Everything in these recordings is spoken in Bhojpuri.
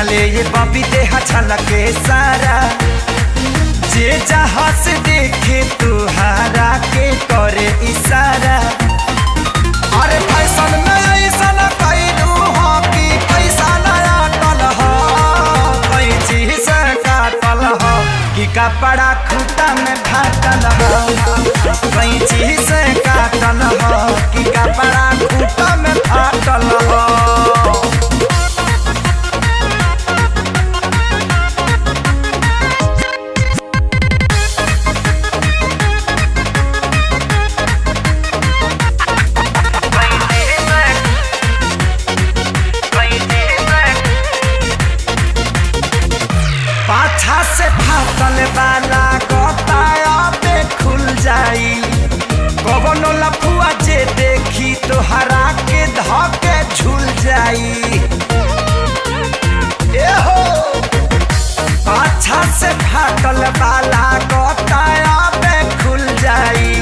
पेन्हले ये बबी देहा झलके सारा, जे जहाँ से देखे तुहारा के करे इशारा। अरे फैशन में ऐसा न कैलू हो कि पैसा नया टल हो, कैंची से काटल हो कि कपड़ा खूटा में फाटल हो, कैंची से काटल हो कि कपड़ा खूटा में फाटल हो। पाछा से फाटल वाला गोताया पे खुल जाई, कवनो लफुआ जे देखी तोहरा के धके झूल जाई। ए हो पाछा से फाटल वाला गोताया पे खुल जाई,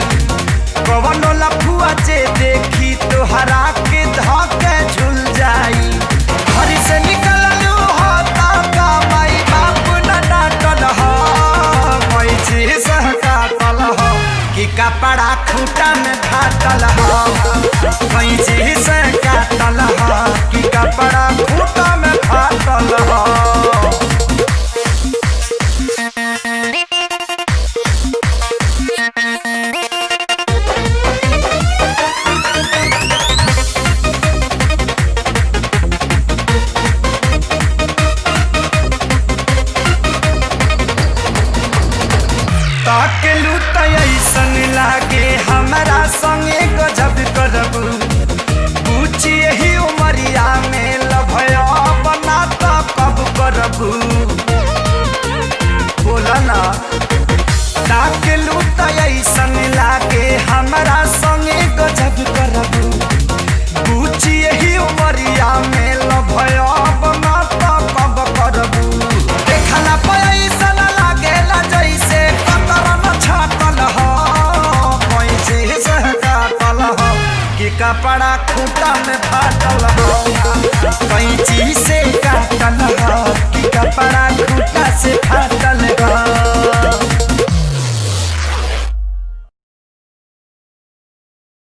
कवनो लफुआ जे देखी तोहरा के धके झूल जाई। घर से निकललू होता का माई बाप न डांटल हो, कैंची से काटल हो कि कपड़ा खूटा में फाटल हो, कैंची से काटल हो कि कपड़ा खूटा में फाटल हो। ताकेलू त ऐसन लागे हमारा संगे गजब करबू, पूछी यही उमरिया में लभया बना तो कब करबू, बोला ना। ताकेलू त ऐसन लागे हमारा संगे गजब करबू, पूछी यही उमरिया में लभया बना तो कब करबू। देखला पैसा लागेला जैसे छाटल हो, कैंची से काटल हो कि कपड़ा खूटा